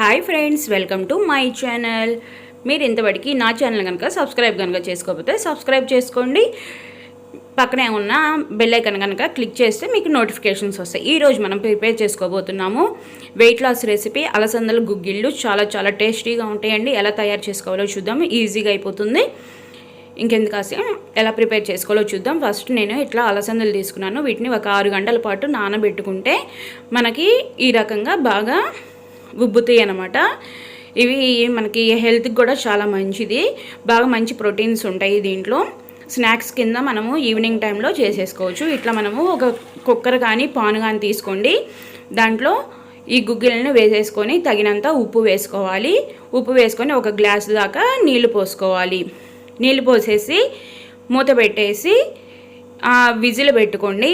Hi friends, welcome to my channel. మీరు ఇంతవరకు నా ఛానల్ కనుక సబ్స్క్రైబ్ కనుక చేసుకోకపోతే సబ్స్క్రైబ్ చేసుకోండి. పక్కనే ఉన్న బెల్ ఐకాన్ కనుక క్లిక్ చేస్తే మీకు నోటిఫికేషన్స్ వస్తాయి. ఈరోజు మనం ప్రిపేర్ చేసుకోబోతున్నాము వెయిట్ లాస్ రెసిపీ అలసందల గుగ్గిళ్ళు. చాలా చాలా టేస్టీగా ఉంటాయండి. ఎలా తయారు చేసుకోవాలో చూద్దాం. ఈజీగా అయిపోతుంది. ఇంకెందుకు ఆశ ఎలా ప్రిపేర్ చేసుకోవాలో చూద్దాం. ఫస్ట్ నేను ఇట్లా అలసందలు తీసుకున్నాను. వీటిని ఒక 6 గంటల పాటు నానబెట్టుకుంటే మనకి ఈ రకంగా బాగా ఉబ్బుతాయి అన్నమాట. ఇవి మనకి హెల్త్కి కూడా చాలా మంచిది. బాగా మంచి ప్రోటీన్స్ ఉంటాయి దీంట్లో. స్నాక్స్ కింద మనము ఈవినింగ్ టైంలో చేసేసుకోవచ్చు. ఇట్లా మనము ఒక కుక్కర్ కానీ పాను కానీ తీసుకోండి. దాంట్లో ఈ గుగ్గిళ్ళని వేసేసుకొని తగినంత ఉప్పు వేసుకోవాలి. ఉప్పు వేసుకొని ఒక గ్లాస్ దాకా నీళ్లు పోసుకోవాలి. నీళ్ళు పోసేసి మూత పెట్టేసి విజిల్ పెట్టుకోండి.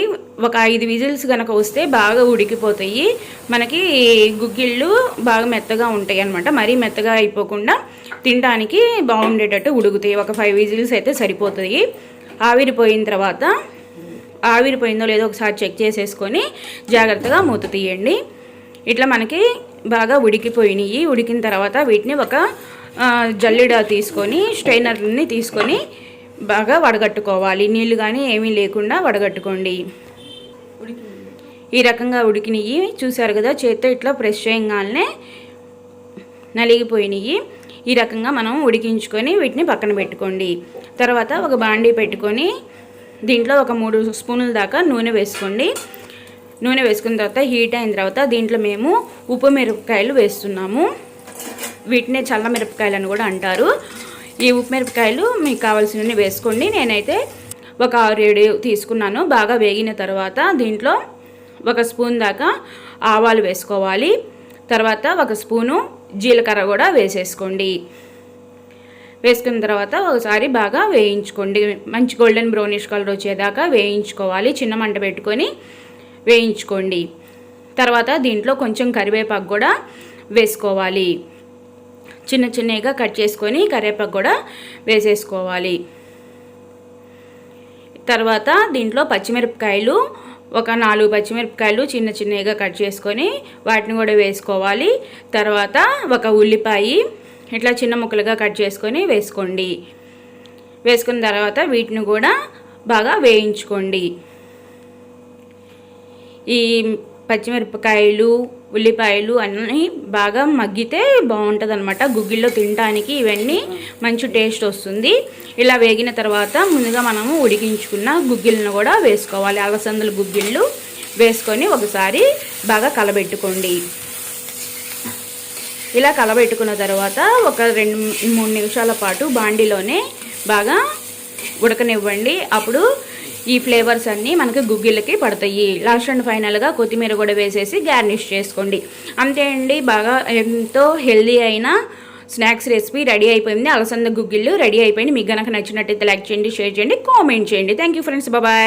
ఒక 5 విజిల్స్ కనుక వస్తే బాగా ఉడికిపోతాయి. మనకి గుగ్గిళ్ళు బాగా మెత్తగా ఉంటాయి అన్నమాట. మరీ మెత్తగా అయిపోకుండా తినడానికి బాగుండేటట్టు ఉడుకుతాయి. ఒక 5 విజిల్స్ అయితే సరిపోతాయి. ఆవిరిపోయిన తర్వాత ఆవిరిపోయిందో లేదో ఒకసారి చెక్ చేసేసుకొని జాగ్రత్తగా మూత తీయండి. ఇట్లా మనకి బాగా ఉడికిపోయినాయి. ఉడికిన తర్వాత వీటిని ఒక జల్లిడ తీసుకొని స్ట్రైనర్ని తీసుకొని బాగా వడగట్టుకోవాలి. నీళ్ళు కానీ ఏమీ లేకుండా వడగట్టుకోండి. ఈ రకంగా ఉడికినవి చూసారు కదా, చేత్తో ఇట్లా ప్రెస్ చేయగానే నలిగిపోయినాయి. ఈ రకంగా మనం ఉడికించుకొని వీటిని పక్కన పెట్టుకోండి. తర్వాత ఒక బాండీ పెట్టుకొని దీంట్లో ఒక 3 స్పూన్ల దాకా నూనె వేసుకోండి. నూనె వేసుకున్న తర్వాత హీట్ అయిన తర్వాత దీంట్లో మేము ఉప్పు మిరపకాయలు వేస్తున్నాము. వీటిని చల్ల మిరపకాయలు అని కూడా అంటారు. ఈ ఉప్పు మిరపకాయలు మీకు కావాల్సినవి వేసుకోండి. నేనైతే ఒక 6-7 తీసుకున్నాను. బాగా వేగిన తర్వాత దీంట్లో 1 స్పూన్ దాకా ఆవాలు వేసుకోవాలి. తర్వాత 1 స్పూను జీలకర్ర కూడా వేసేసుకోండి. వేసుకున్న తర్వాత ఒకసారి బాగా వేయించుకోండి. మంచి గోల్డెన్ బ్రౌనిష్ కలర్ వచ్చేదాకా వేయించుకోవాలి. చిన్న మంట పెట్టుకొని వేయించుకోండి. తర్వాత దీంట్లో కొంచెం కరివేపాకు కూడా వేసుకోవాలి. చిన్న చిన్నగా కట్ చేసుకొని కరివేపాకు కూడా వేసేసుకోవాలి. తర్వాత దీంట్లో పచ్చిమిరపకాయలు ఒక 4 పచ్చిమిరపకాయలు చిన్న చిన్నగా కట్ చేసుకొని వాటిని కూడా వేసుకోవాలి. తర్వాత 1 ఉల్లిపాయ ఇట్లా చిన్న ముక్కలుగా కట్ చేసుకొని వేసుకోండి. వేసుకున్న తర్వాత వీటిని కూడా బాగా వేయించుకోండి. ఈ పచ్చిమిరపకాయలు ఉల్లిపాయలు అన్నీ బాగా మగ్గితే బాగుంటుంది అనమాట. గుగ్గిల్లో తినడానికి ఇవన్నీ మంచి టేస్ట్ వస్తుంది. ఇలా వేగిన తర్వాత ముందుగా మనము ఉడికించుకున్న గుగ్గిళ్ళను కూడా వేసుకోవాలి. అలసందల గుగ్గిళ్ళు వేసుకొని ఒకసారి బాగా కలబెట్టుకోండి. ఇలా కలబెట్టుకున్న తర్వాత ఒక 2-3 నిమిషాల పాటు బాండీలోనే బాగా ఉడకనివ్వండి. అప్పుడు ఈ ఫ్లేవర్స్ అన్నీ మనకి గుగ్గిళ్ళకి పడతాయి. లాస్ట్ అండ్ ఫైనల్గా కొత్తిమీర కూడా వేసేసి గార్నిష్ చేసుకోండి. అంతే అండి, బాగా ఎంతో హెల్దీ అయిన స్నాక్స్ రెసిపీ రెడీ అయిపోయింది. అలసంద గుగ్గిళ్ళు రెడీ అయిపోయింది. మీకు కనుక నచ్చినట్టయితే లైక్ చేయండి, షేర్ చేయండి, కామెంట్ చేయండి. Thank you friends, bye.